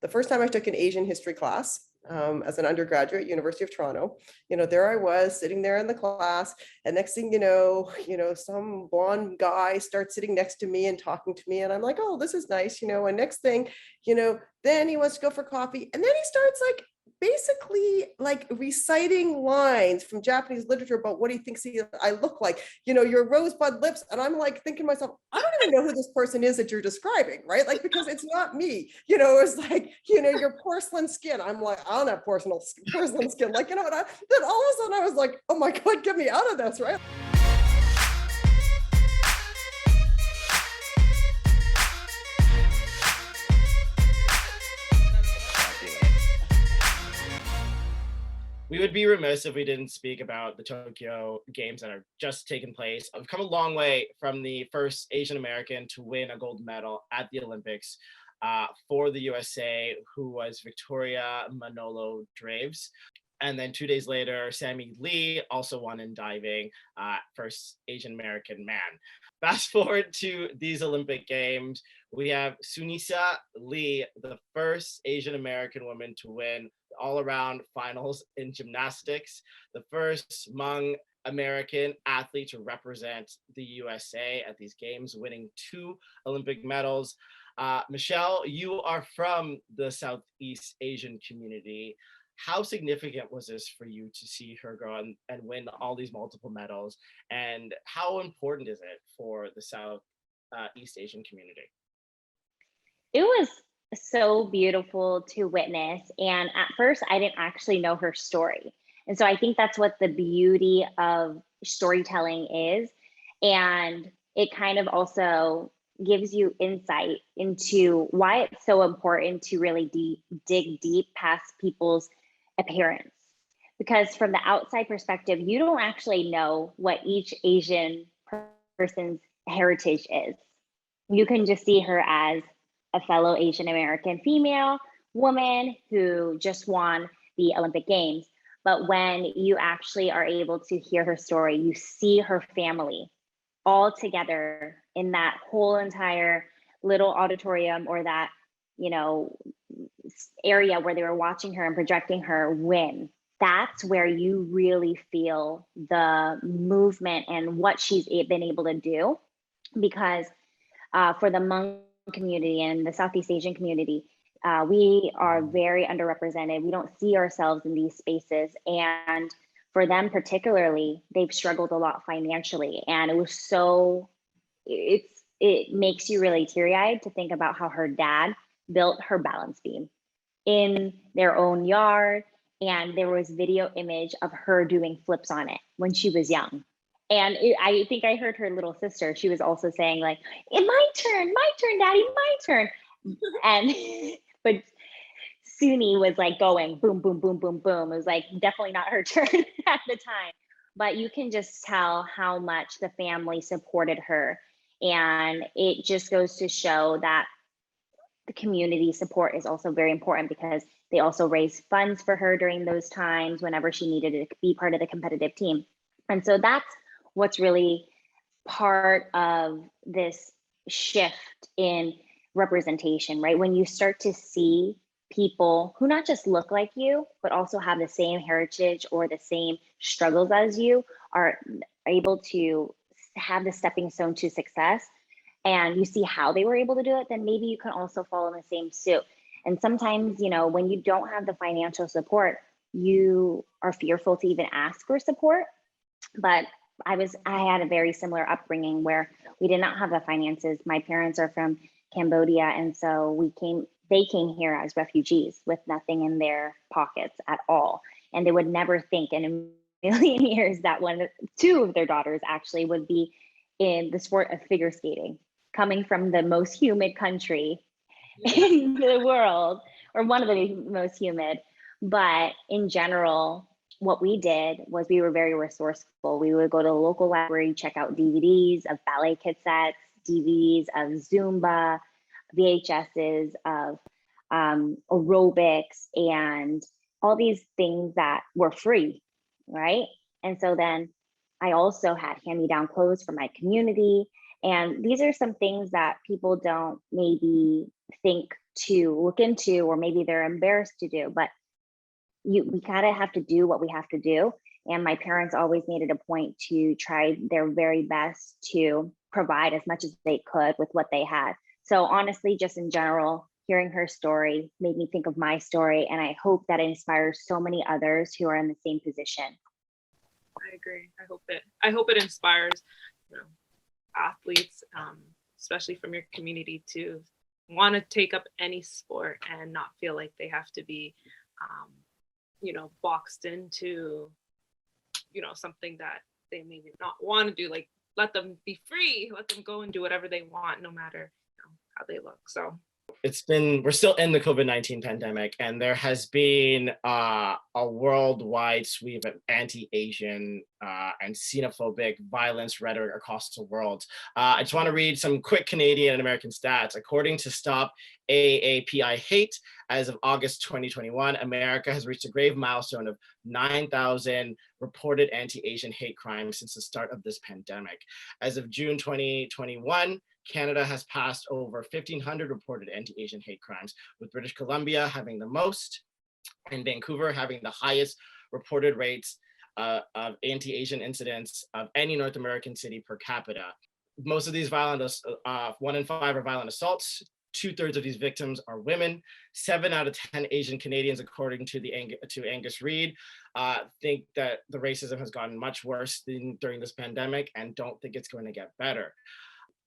the first time I took an Asian history class as an undergraduate at University of Toronto, there I was sitting there in the class, and next thing some blonde guy starts sitting next to me and talking to me, and I'm like, oh, this is nice, and next thing, then he wants to go for coffee, and then he starts basically reciting lines from Japanese literature about what he thinks I look like, your rosebud lips. And I'm thinking to myself, I don't even know who this person is that you're describing, right? Because it's not me, it's your porcelain skin. I'm like, I don't have porcelain skin. And then all of a sudden I was like, oh my God, get me out of this, right? We would be remiss if we didn't speak about the Tokyo Games that are just taking place. I've come a long way from the first Asian American to win a gold medal at the Olympics for the USA, who was Victoria Manolo Draves. And then 2 days later, Sunisa Lee also won in diving, first Asian American man. Fast forward to these Olympic Games, we have Sunisa Lee, the first Asian American woman to win all-around finals in gymnastics, the first Hmong American athlete to represent the USA at these games, winning 2 Olympic medals. Michelle, you are from the Southeast Asian community. How significant was this for you to see her go and win all these multiple medals? And how important is it for the Southeast Asian community? It was so beautiful to witness. And at first, I didn't actually know her story. And so I think that's what the beauty of storytelling is. And it kind of also gives you insight into why it's so important to really dig deep past people's appearance. Because from the outside perspective, you don't actually know what each Asian person's heritage is. You can just see her as a fellow Asian American female woman who just won the Olympic Games. But when you actually are able to hear her story, you see her family all together in that whole entire little auditorium, or that, area where they were watching her and projecting her win. That's where you really feel the movement and what she's been able to do. Because for the Hmong community and the Southeast Asian community, we are very underrepresented. We don't see ourselves in these spaces. And for them particularly, they've struggled a lot financially. And it makes you really teary-eyed to think about how her dad built her balance beam in their own yard. And there was video image of her doing flips on it when she was young. And I think I heard her little sister, she was also saying my turn, daddy, my turn. And, but Suni was going boom, boom, boom, boom, boom. It was definitely not her turn at the time. But you can just tell how much the family supported her. And it just goes to show that the community support is also very important, because they also raised funds for her during those times whenever she needed to be part of the competitive team. And so that's what's really part of this shift in representation, right? When you start to see people who not just look like you, but also have the same heritage or the same struggles as you, are able to have the stepping stone to success, and you see how they were able to do it, then maybe you can also follow in the same suit. And sometimes, when you don't have the financial support, you are fearful to even ask for support. But I had a very similar upbringing where we did not have the finances. My parents are from Cambodia, and so they came here as refugees with nothing in their pockets at all. And they would never think in a million years that 2 of their daughters actually would be in the sport of figure skating, coming from the most humid country in the world, or one of the most humid. But in general, what we did was we were very resourceful. We would go to the local library, check out DVDs of ballet cassettes, DVDs of Zumba, VHSs of aerobics, and all these things that were free, right? And so then I also had hand-me-down clothes for my community. And these are some things that people don't maybe think to look into, or maybe they're embarrassed to do, but we kind of have to do what we have to do. And my parents always made it a point to try their very best to provide as much as they could with what they had. So honestly, just in general, hearing her story made me think of my story, and I hope that inspires so many others who are in the same position. I agree. I hope it inspires, athletes, especially from your community, to want to take up any sport and not feel like they have to be, boxed into, something that they maybe not want to do. Like, let them be free, let them go and do whatever they want, no matter how they look. So we're still in the COVID-19 pandemic, and there has been a worldwide sweep of anti-Asian and xenophobic violence rhetoric across the world. I just want to read some quick Canadian and American stats. According to Stop AAPI Hate, as of August 2021, America has reached a grave milestone of 9,000 reported anti-Asian hate crimes since the start of this pandemic. As of June 2021, Canada has passed over 1,500 reported anti-Asian hate crimes, with British Columbia having the most and Vancouver having the highest reported rates of anti-Asian incidents of any North American city per capita. Most of these 1 in 5 are violent assaults. 2/3 of these victims are women. 7 out of 10 Asian Canadians, according to Angus Reid, think that the racism has gotten much worse during this pandemic and don't think it's going to get better.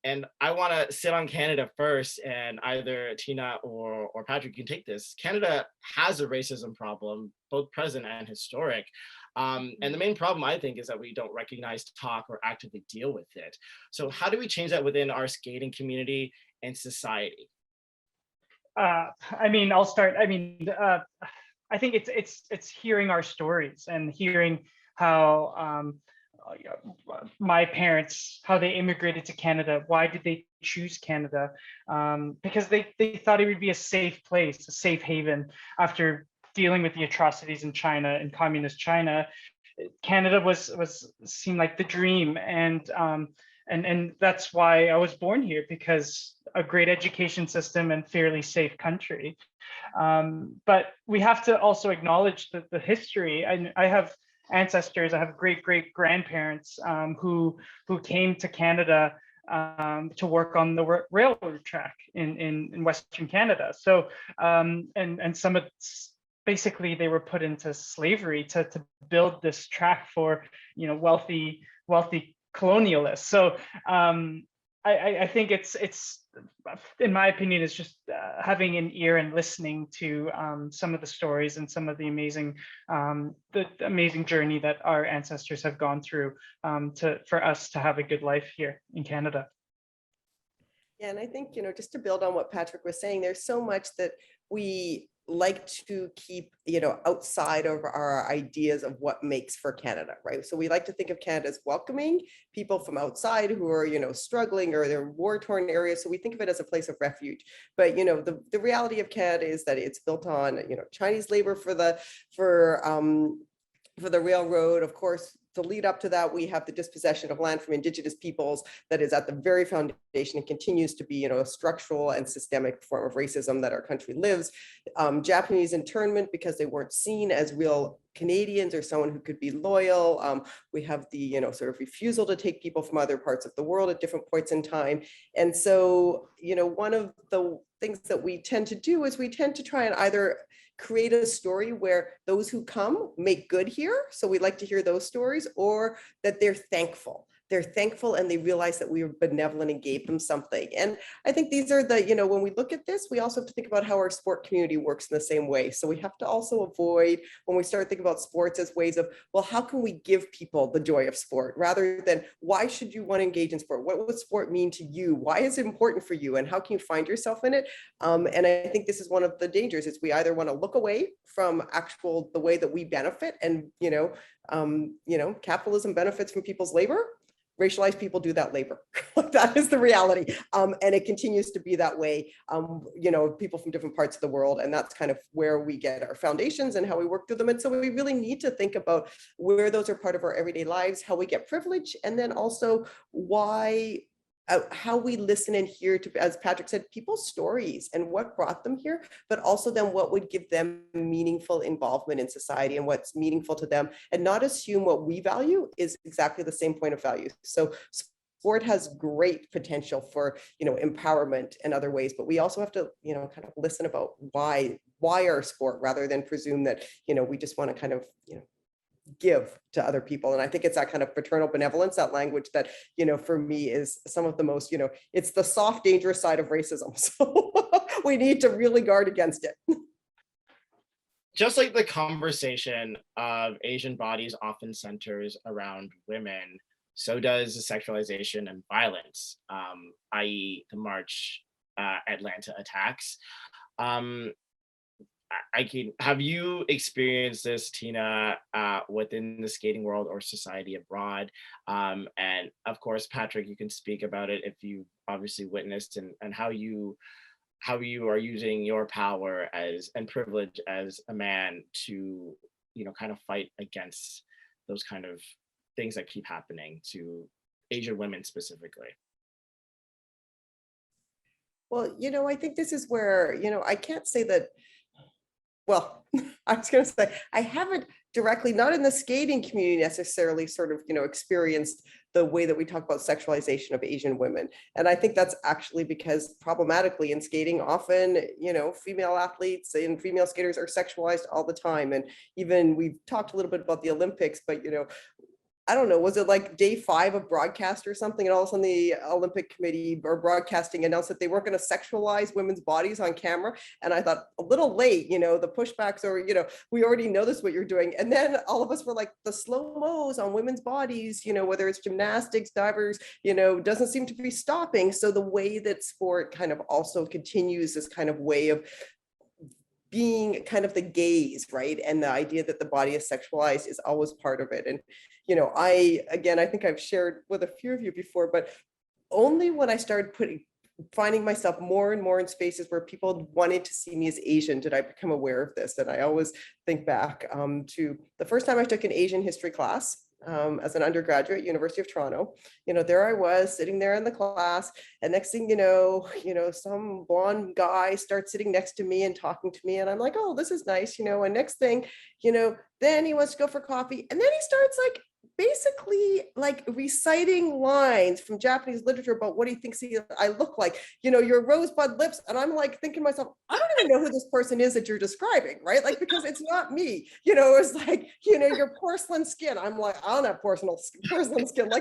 And I want to sit on Canada first, and either Tina or Patrick can take this. Canada has a racism problem, both present and historic. And the main problem, I think, is that we don't recognize, talk, or actively deal with it. So how do we change that within our skating community and society? I'll start. I think it's hearing our stories and hearing how my parents, how they immigrated to Canada. Why did they choose Canada? Because they thought it would be a safe place, a safe haven. After dealing with the atrocities in China, in communist China, Canada seemed like the dream, and that's why I was born here, because a great education system and fairly safe country. But we have to also acknowledge the history. I have ancestors, I have great grandparents who came to Canada to work on the railroad track in Western Canada. So and some of basically they were put into slavery to build this track for wealthy colonialists. So I think it's in my opinion, it's just having an ear and listening to some of the stories and some of the amazing journey that our ancestors have gone through for us to have a good life here in Canada. Yeah, and I think, just to build on what Patrick was saying, there's so much that we like to keep, outside of our ideas of what makes for Canada, right? So we like to think of Canada as welcoming people from outside who are, struggling, or they're war-torn areas. So we think of it as a place of refuge. But, the reality of Canada is that it's built on, Chinese labor for the railroad. Of course, to lead up to that, we have the dispossession of land from Indigenous peoples that is at the very foundation and continues to be, a structural and systemic form of racism that our country lives. Japanese internment, because they weren't seen as real Canadians or someone who could be loyal. We have the, sort of refusal to take people from other parts of the world at different points in time. And so, one of the things that we tend to do is we tend to try and either create a story where those who come make good here. So we like to hear those stories, or that they're thankful. They're thankful and they realize that we were benevolent and gave them something. And I think these are the, when we look at this, we also have to think about how our sport community works in the same way. So we have to also avoid, when we start thinking about sports, as ways of, well, how can we give people the joy of sport, rather than why should you want to engage in sport? What would sport mean to you? Why is it important for you? And how can you find yourself in it? And I think this is one of the dangers, is we either want to look away from the way that we benefit, and, capitalism benefits from people's labor. Racialized people do that labor. That is the reality. And it continues to be that way, people from different parts of the world. And that's kind of where we get our foundations and how we work through them. And so we really need to think about where those are part of our everyday lives, how we get privilege, and then also why how we listen and hear to, as Patrick said, people's stories and what brought them here, but also then what would give them meaningful involvement in society and what's meaningful to them, and not assume what we value is exactly the same point of value. So sport has great potential for, empowerment and other ways, but we also have to, kind of listen about why our sport, rather than presume that, we just want to kind of, give to other people. And I think it's that kind of paternal benevolence, that language that, for me is some of the most, it's the soft, dangerous side of racism. So we need to really guard against it. Just like the conversation of Asian bodies often centers around women, so does the sexualization and violence, i.e. the March Atlanta attacks. Have you experienced this, Tina, within the skating world or society abroad? And of course, Patrick, you can speak about it if you obviously witnessed, and how you are using your power and privilege as a man to, kind of fight against those kind of things that keep happening to Asian women specifically. Well, I think this is where, I can't say that, well, I was going to say, I haven't directly, not in the skating community necessarily, sort of, experienced the way that we talk about sexualization of Asian women. And I think that's actually because problematically in skating, often, female athletes and female skaters are sexualized all the time. And even we've talked a little bit about the Olympics, but, I don't know, was it like day 5 of broadcast or something? And all of a sudden the Olympic Committee or broadcasting announced that they weren't going to sexualize women's bodies on camera. And I thought, a little late, the pushbacks, or, we already know this, what you're doing. And then all of us were like, the slow-mos on women's bodies, whether it's gymnastics, divers, doesn't seem to be stopping. So the way that sport kind of also continues this kind of way of being kind of the gaze, right? And the idea that the body is sexualized is always part of it. And, I think I've shared with a few of you before, but only when I started finding myself more and more in spaces where people wanted to see me as Asian did I become aware of this. And I always think back to the first time I took an Asian history class as an undergraduate at University of Toronto. There I was sitting there in the class, and next thing some blonde guy starts sitting next to me and talking to me, and I'm like, oh, this is nice, and next thing, then he wants to go for coffee, and then he starts basically reciting lines from Japanese literature about what he thinks I look like, your rosebud lips. And I'm thinking to myself, I don't even know who this person is that you're describing, right? Because it's not me, it's your porcelain skin. I'm like, I don't have porcelain skin. Then all of a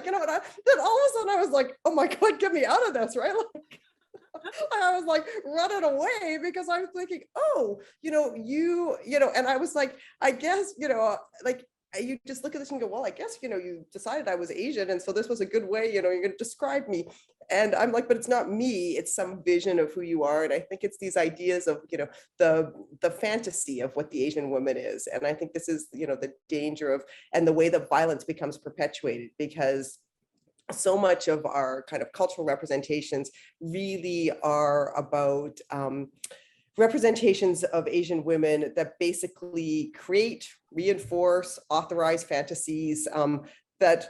sudden I was like, oh my God, get me out of this, right? I was running away because I was thinking, oh, and I was like, I guess, you just look at this and go, well, I guess, you decided I was Asian. And so this was a good way, you're going to describe me. And I'm like, but it's not me, it's some vision of who you are. And I think it's these ideas of, the fantasy of what the Asian woman is. And I think this is, the danger of, and the way that violence becomes perpetuated, because so much of our kind of cultural representations really are about, representations of Asian women that basically create, reinforce, authorize fantasies that,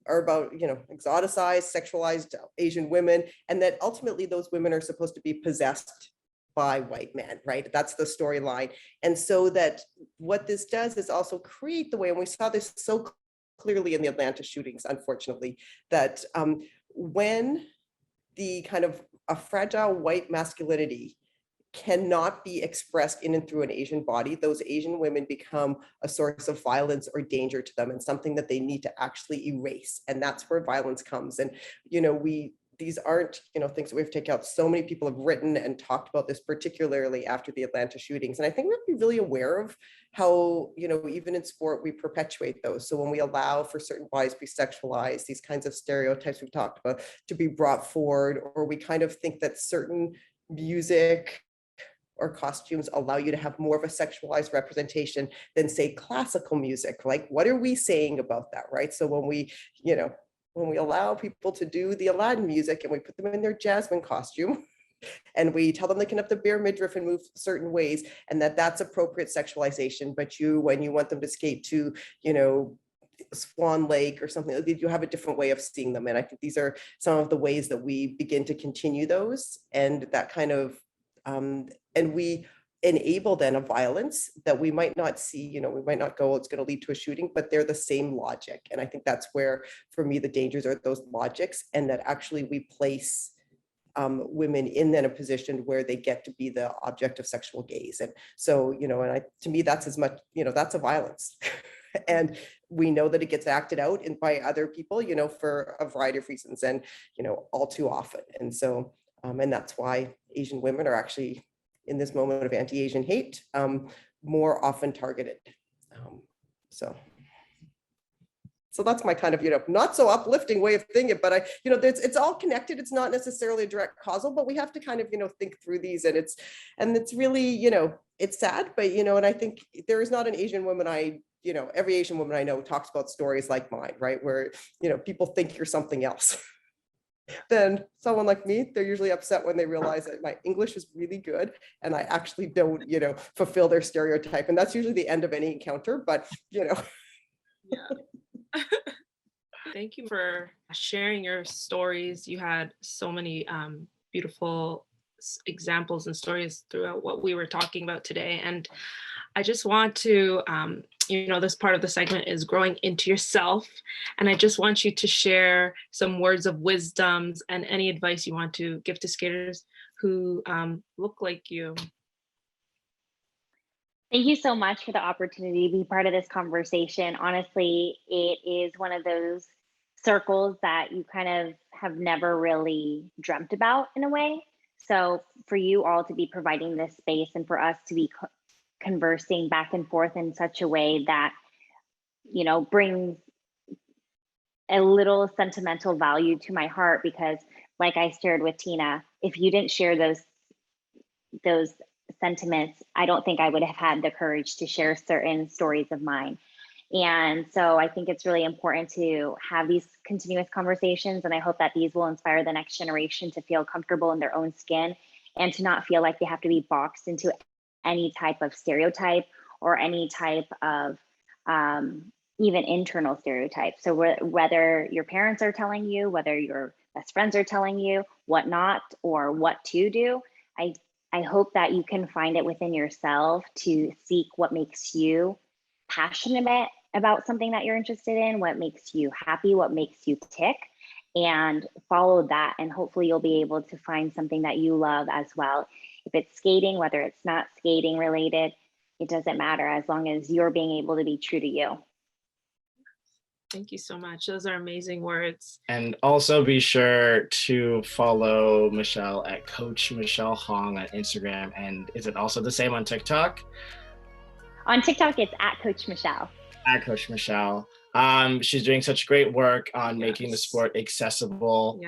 are about, exoticized, sexualized Asian women, and that ultimately those women are supposed to be possessed by white men, right? That's the storyline. And so that what this does is also create the way, and we saw this so clearly in the Atlanta shootings, unfortunately, that when the kind of a fragile white masculinity cannot be expressed in and through an Asian body, those Asian women become a source of violence or danger to them, and something that they need to actually erase. And that's where violence comes. And, these aren't, things that we have to take out. So many people have written and talked about this, particularly after the Atlanta shootings. And I think we have to be really aware of how, even in sport, we perpetuate those. So when we allow for certain bodies to be sexualized, these kinds of stereotypes we've talked about to be brought forward, or we kind of think that certain music or costumes allow you to have more of a sexualized representation than, say, classical music. What are we saying about that, right? So when we, when we allow people to do the Aladdin music and we put them in their Jasmine costume and we tell them they can have the bare midriff and move certain ways, and that's appropriate sexualization, but when you want them to skate to, Swan Lake or something, you have a different way of seeing them. And I think these are some of the ways that we begin to continue those, and that kind of, and we enable then a violence that we might not see, we might not go, it's going to lead to a shooting, but they're the same logic. And I think that's where, for me, the dangers are those logics, and that actually we place women in then a position where they get to be the object of sexual gaze. And so, to me, that's as much, that's a violence. And we know that it gets acted out by other people, for a variety of reasons, and, all too often. And so, and that's why Asian women are actually, in this moment of anti-Asian hate, more often targeted. So that's my kind of, not so uplifting way of thinking, but it's all connected. It's not necessarily a direct causal, but we have to kind of, think through these, and it's really, it's sad, but, and I think there is not an Asian woman every Asian woman I know talks about stories like mine, right? Where, people think you're something else. Then someone like me, they're usually upset when they realize that my English is really good and I actually don't, fulfill their stereotype. And that's usually the end of any encounter, but, Yeah. Thank you for sharing your stories. You had so many beautiful examples and stories throughout what we were talking about today. And I just want to, this part of the segment is growing into yourself. And I just want you to share some words of wisdoms and any advice you want to give to skaters who look like you. Thank you so much for the opportunity to be part of this conversation. Honestly, it is one of those circles that you kind of have never really dreamt about in a way. So for you all to be providing this space and for us to be conversing back and forth in such a way that, brings a little sentimental value to my heart, because like I shared with Tina, if you didn't share those sentiments, I don't think I would have had the courage to share certain stories of mine. And so I think it's really important to have these continuous conversations. And I hope that these will inspire the next generation to feel comfortable in their own skin and to not feel like they have to be boxed into any type of stereotype or any type of even internal stereotype. So whether your parents are telling you, whether your best friends are telling you what not or what to do, I hope that you can find it within yourself to seek what makes you passionate about something that you're interested in, what makes you happy, what makes you tick, and follow that. And hopefully you'll be able to find something that you love as well. If it's skating, whether it's not skating related, it doesn't matter as long as you're being able to be true to you. Thank you so much. Those are amazing words. And also be sure to follow Michelle at Coach Michelle Hong on Instagram. And is it also the same on TikTok? On TikTok, it's at Coach Michelle. At Coach Michelle. She's doing such great work on making the sport accessible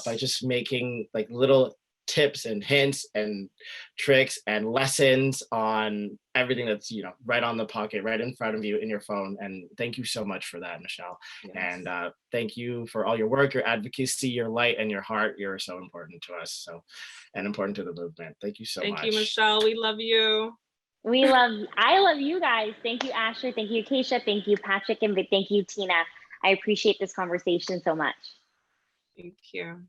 by just making like little tips and hints and tricks and lessons on everything that's right on the pocket, right in front of you in your phone. And thank you so much for that, Michelle. And thank you for all your work, your advocacy, your light, and your heart. You're so important to us, and important to the movement. Thank you so much. Thank you, Michelle. We love you. I love you guys. Thank you, Asher. Thank you, Keisha. Thank you, Patrick. And thank you, Tina. I appreciate this conversation so much. Thank you.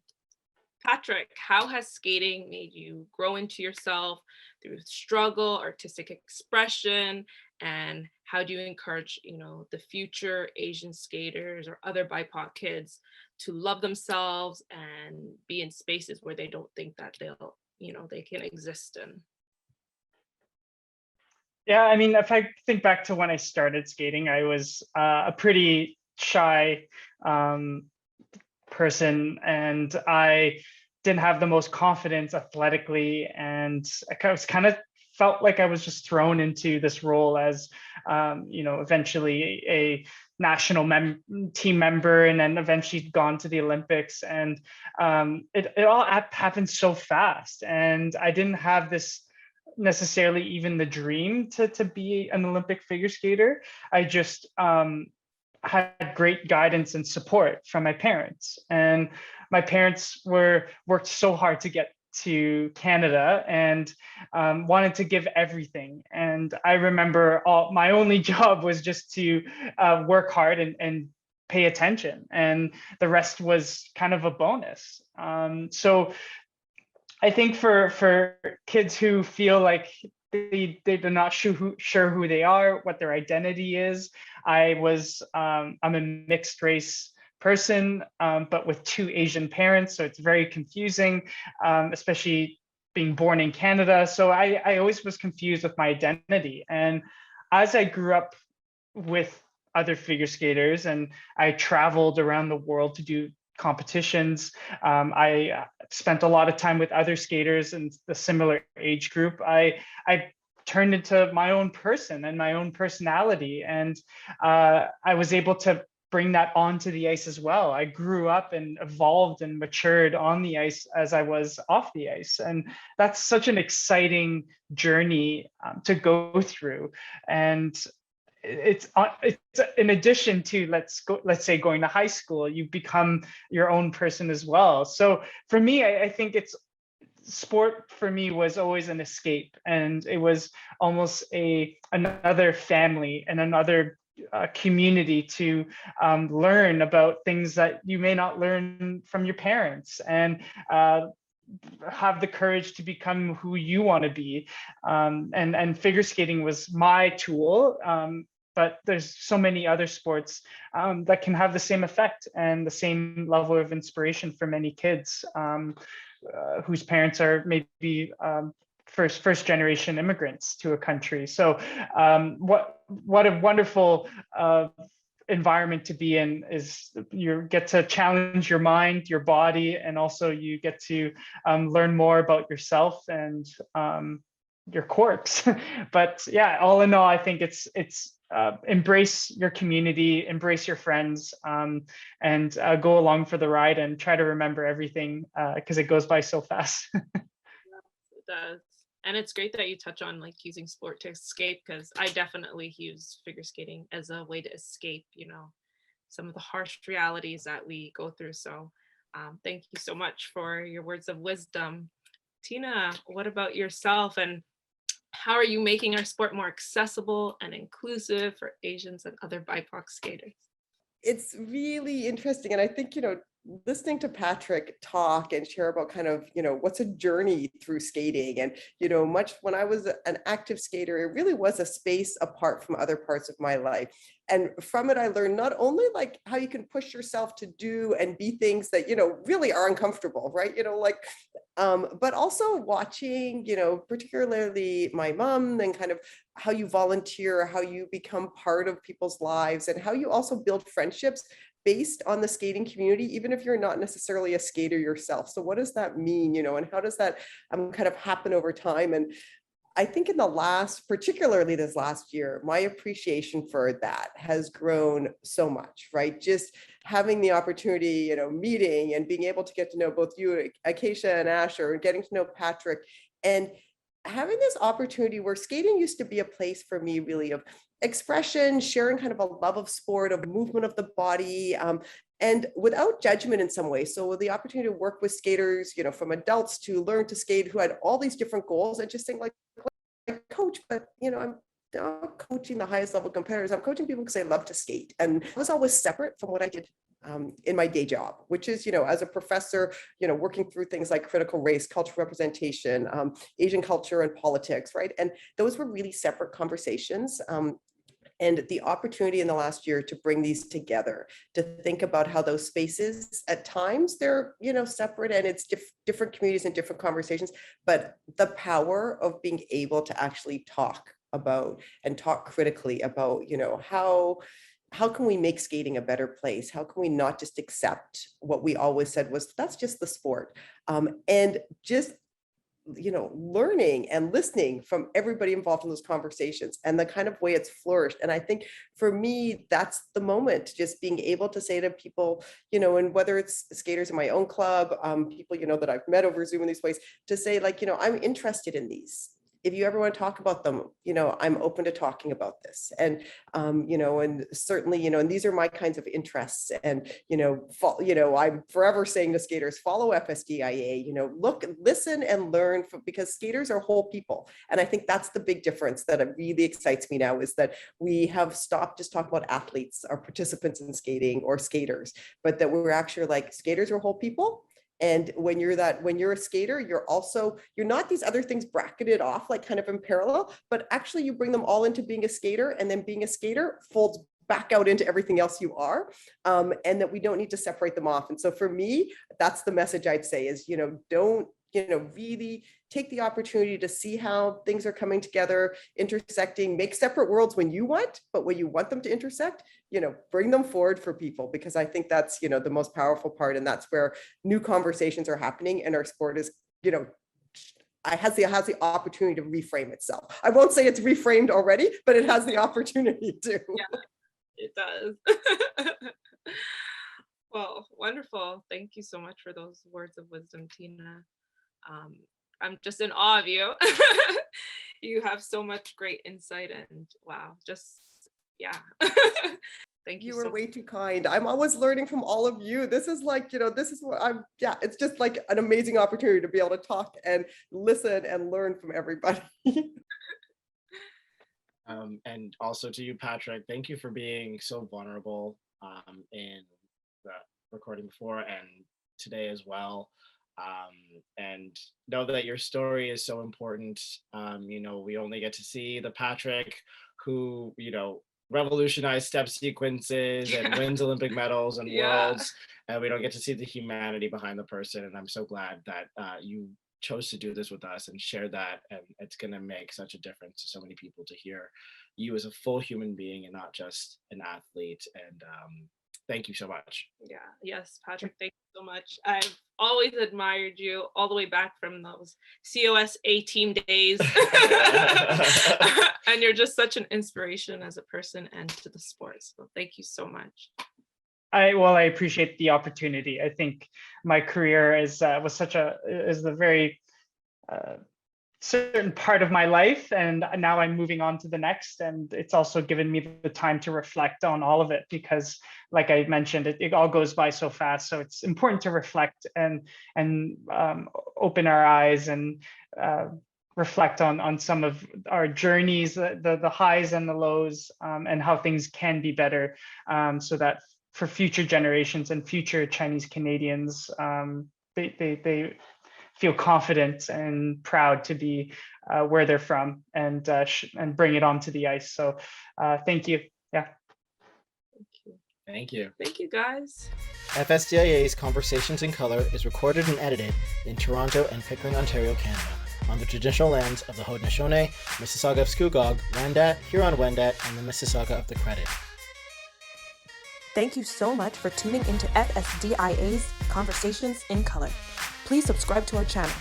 Patrick, how has skating made you grow into yourself through struggle, artistic expression, and how do you encourage, the future Asian skaters or other BIPOC kids to love themselves and be in spaces where they don't think that they can exist in? Yeah, I mean, if I think back to when I started skating, I was a pretty shy person, and I didn't have the most confidence athletically, and I was kind of felt like I was just thrown into this role as eventually a national team member, and then eventually gone to the Olympics. And it all happened so fast, and I didn't have this necessarily even the dream to be an Olympic figure skater. I just had great guidance and support from my parents, and my parents worked so hard to get to Canada and wanted to give everything. And I remember my only job was just to work hard and pay attention, and the rest was kind of a bonus. So I think for kids who feel like they're not sure who they are, what their identity is. I'm a mixed race person, but with 2 Asian parents, so it's very confusing, especially being born in Canada. So I always was confused with my identity. And as I grew up with other figure skaters and I traveled around the world to do competitions, I spent a lot of time with other skaters in the similar age group. I turned into my own person and my own personality, and I was able to bring that onto the ice as well. I grew up and evolved and matured on the ice as I was off the ice, and that's such an exciting journey to go through. And it's in addition to let's say going to high school, you become your own person as well. So for me, I think sport for me was always an escape, and it was almost another family and another community to learn about things that you may not learn from your parents, and have the courage to become who you want to be. And figure skating was my tool. But there's so many other sports that can have the same effect and the same level of inspiration for many kids whose parents are maybe first generation immigrants to a country. So what a wonderful environment to be in is you get to challenge your mind, your body, and also you get to learn more about yourself and your quirks. But yeah, all in all, I think it's embrace your community, embrace your friends, and go along for the ride and try to remember everything because it goes by so fast. It does. And it's great that you touch on like using sport to escape, because I definitely use figure skating as a way to escape, some of the harsh realities that we go through. So thank you so much for your words of wisdom. Tina, what about yourself, and how are you making our sport more accessible and inclusive for Asians and other BIPOC skaters? It's really interesting. And I think, listening to Patrick talk and share about kind of, what's a journey through skating. And, much when I was an active skater, it really was a space apart from other parts of my life. And from it, I learned not only like how you can push yourself to do and be things that, really are uncomfortable, right? But also watching, particularly my mom, and kind of how you volunteer, how you become part of people's lives, and how you also build friendships based on the skating community, even if you're not necessarily a skater yourself. So what does that mean, and how does that kind of happen over time? And I think particularly this last year, my appreciation for that has grown so much, right? Just having the opportunity, meeting and being able to get to know both you, Acacia and Asher, and getting to know Patrick, and having this opportunity where skating used to be a place for me really of expression, sharing kind of a love of sport, of movement of the body, and without judgment in some way. So with the opportunity to work with skaters, from adults to learn to skate, who had all these different goals, and just think like coach, but I'm not coaching the highest level competitors. I'm coaching people because I love to skate. And it was always separate from what I did in my day job, which is, as a professor, working through things like critical race, cultural representation, Asian culture and politics, right? And those were really separate conversations. And the opportunity in the last year to bring these together, to think about how those spaces at times they're, separate, and it's different communities and different conversations, but the power of being able to actually talk about and talk critically about, how can we make skating a better place? How can we not just accept what we always said was, that's just the sport, and just learning and listening from everybody involved in those conversations and the kind of way it's flourished. And I think for me, that's the moment, just being able to say to people, and whether it's skaters in my own club, people, that I've met over Zoom in these ways, to say like, I'm interested in these if you ever want to talk about them, I'm open to talking about this. And, and certainly, and these are my kinds of interests. And, I'm forever saying to skaters, follow FSDIA, look, listen and learn because skaters are whole people. And I think that's the big difference that really excites me now, is that we have stopped just talking about athletes or participants in skating or skaters, but that we're actually like, skaters are whole people. And when you're a skater, you're not these other things bracketed off, like kind of in parallel, but actually you bring them all into being a skater, and then being a skater folds back out into everything else you are, and that we don't need to separate them off. And so for me, that's the message I'd say is, don't, really take the opportunity to see how things are coming together, intersecting, make separate worlds when you want, but when you want them to intersect, bring them forward for people, because I think that's, the most powerful part. And that's where new conversations are happening, and our sport is, has the opportunity to reframe itself. I won't say it's reframed already, but it has the opportunity to. Yeah, it does. Well, wonderful. Thank you so much for those words of wisdom, Tina. I'm just in awe of you. You have so much great insight, and wow, just, yeah. Thank you. You were way too kind. I'm always learning from all of you. This is like, this is what it's just like an amazing opportunity to be able to talk and listen and learn from everybody. And also to you, Patrick, thank you for being so vulnerable in the recording before and today as well. And know that your story is so important. We only get to see the Patrick who, revolutionized step sequences and wins Olympic medals and worlds, and we don't get to see the humanity behind the person. And I'm so glad that you chose to do this with us and share that, and it's going to make such a difference to so many people to hear you as a full human being and not just an athlete. And thank you so much. Yeah, yes, Patrick, thank you so much. I've always admired you all the way back from those COS A-team days. And you're just such an inspiration as a person and to the sport. So thank you so much. I appreciate the opportunity. I think my career is a very certain part of my life, and now I'm moving on to the next, and it's also given me the time to reflect on all of it, because like I mentioned, it all goes by so fast. So it's important to reflect and open our eyes and reflect on some of our journeys, the highs and the lows, and how things can be better, so that for future generations and future Chinese Canadians, they feel confident and proud to be where they're from, and bring it onto the ice. So thank you. Yeah. Thank you. Thank you, guys. FSDIA's Conversations in Color is recorded and edited in Toronto and Pickering, Ontario, Canada, on the traditional lands of the Haudenosaunee, Mississauga of Scugog, Wendat, Huron-Wendat, and the Mississauga of the Credit. Thank you so much for tuning into FSDIA's Conversations in Color. Please subscribe to our channel.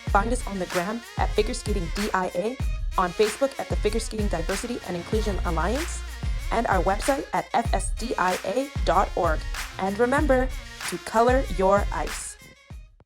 Find us on the gram at Figure Skating DIA, on Facebook at the Figure Skating Diversity and Inclusion Alliance, and our website at fsdia.org. And remember to color your ice.